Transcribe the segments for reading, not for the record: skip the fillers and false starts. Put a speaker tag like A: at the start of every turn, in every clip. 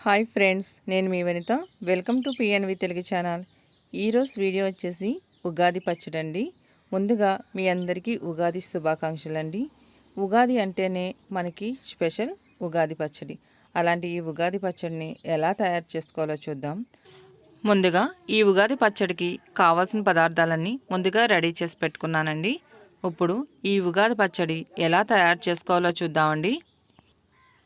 A: Hi friends, నేను మీ Vanitha. Welcome to PNV Telugu channel. ఈరోజు వీడియో వచ్చేసి ఉగాది పచ్చడి అండి. ముందుగా మీ అందరికీ ఉగాది శుభాకాంక్షలు అండి. ఉగాది అంటేనే మనకి స్పెషల్ ఉగాది పచ్చడి. అలాంటి ఈ ఉగాది పచ్చడిని ఎలా తయారు చేసుకోవాలో చూద్దాం. ముందుగా ఈ ఉగాది పచ్చడికి కావాల్సిన పదార్థాలన్నీ ముందుగా రెడీ చేసి పెట్టుకున్నానండి. ఇప్పుడు ఈ ఉగాది పచ్చడి ఎలా తయారు చేసుకోవాలో చూద్దామండి.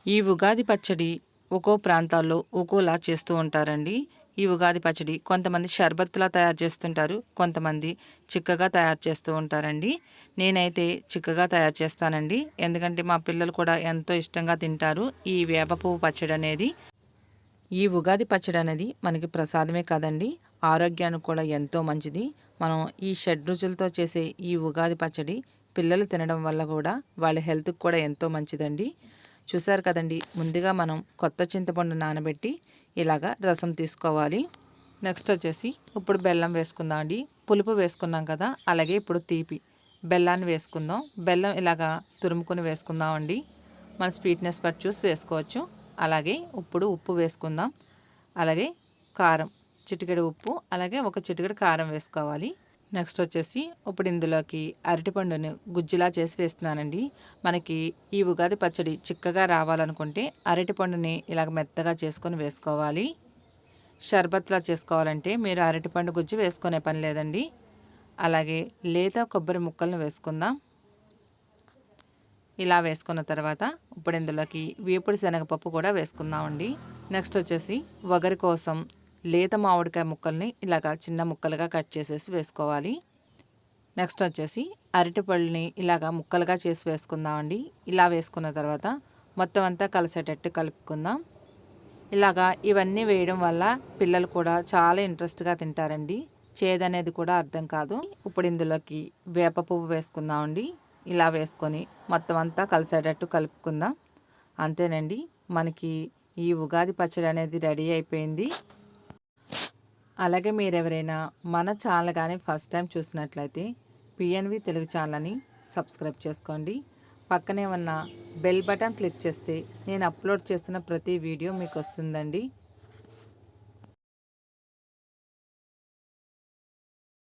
A: ఈ ఉగాది పచ్చడి ఒక్కో ప్రాంతాల్లో ఒక్కోలా చేస్తూ ఉంటారండి. ఈ ఉగాది పచ్చడి కొంతమంది షర్బత్లా తయారు చేస్తుంటారు, కొంతమంది చిక్కగా తయారు చేస్తూ ఉంటారండి. నేనైతే చిక్కగా తయారు చేస్తానండి, ఎందుకంటే మా పిల్లలు కూడా ఎంతో ఇష్టంగా తింటారు ఈ వేప పువ్వు పచ్చడి అనేది. ఈ ఉగాది పచ్చడి అనేది మనకి ప్రసాదమే కాదండి, ఆరోగ్యానికి కూడా ఎంతో మంచిది. మనం ఈ షడ్రుచులతో చేసే ఈ ఉగాది పచ్చడి పిల్లలు తినడం వల్ల కూడా వాళ్ళ హెల్త్కి కూడా ఎంతో మంచిదండి. చూసారు కదండి, ముందుగా మనం కొత్త చింతపండు నానబెట్టి ఇలాగా రసం తీసుకోవాలి. నెక్స్ట్ వచ్చేసి ఇప్పుడు బెల్లం వేసుకుందాం అండి. పులుపు వేసుకున్నాం కదా, అలాగే ఇప్పుడు తీపి బెల్లాన్ని వేసుకుందాం. బెల్లం ఇలాగా తురుముకొని వేసుకుందాం అండి. మన స్వీట్నెస్ బట్టి చూసి వేసుకోవచ్చు. అలాగే ఇప్పుడు ఉప్పు వేసుకుందాం. అలాగే కారం, చిటికెడు ఉప్పు, అలాగే ఒక చిటికెడు కారం వేసుకోవాలి. నెక్స్ట్ వచ్చేసి ఇప్పుడు ఇందులోకి అరటిపండుని గుజ్జులా చేసి వేస్తున్నానండి. మనకి ఈ ఉగాది పచ్చడి చిక్కగా రావాలనుకుంటే అరటిపండుని ఇలాగ మెత్తగా చేసుకొని వేసుకోవాలి. షర్బత్లా చేసుకోవాలంటే మీరు అరటిపండు గుజ్జు వేసుకునే పని లేదండి. అలాగే లేత కొబ్బరి ముక్కలను వేసుకుందాం. ఇలా వేసుకున్న తర్వాత ఇప్పుడు ఇందులోకి వేపుడు శనగపప్పు కూడా వేసుకుందామండి. నెక్స్ట్ వచ్చేసి వగరి కోసం లేత మామిడికాయ ముక్కల్ని ఇలాగా చిన్న ముక్కలుగా కట్ చేసేసి వేసుకోవాలి. నెక్స్ట్ వచ్చేసి అరటిపళ్ళని ఇలాగా ముక్కలుగా చేసి వేసుకుందామండి. ఇలా వేసుకున్న తర్వాత మొత్తం అంతా కలిసేటట్టు కలుపుకుందాం. ఇలాగా ఇవన్నీ వేయడం వల్ల పిల్లలు కూడా చాలా ఇంట్రెస్ట్గా తింటారండి, చేదనేది కూడా అర్థం కాదు. ఇప్పుడు ఇందులోకి వేప పువ్వు వేసుకుందామండి. ఇలా వేసుకొని మొత్తం అంతా కలిసేటట్టు కలుపుకుందాం. అంతేనండి, మనకి ఈ ఉగాది పచ్చడి అనేది రెడీ అయిపోయింది. అలాగే మీరు ఎవరైనా మన ఛానల్ కానీ ఫస్ట్ టైం చూసినట్లయితే పిఎన్వి తెలుగు ఛానల్ని సబ్స్క్రైబ్ చేసుకోండి. పక్కనే ఉన్న బెల్ బటన్ క్లిక్ చేస్తే నేను అప్లోడ్ చేస్తున్న ప్రతి వీడియో మీకు వస్తుందండి.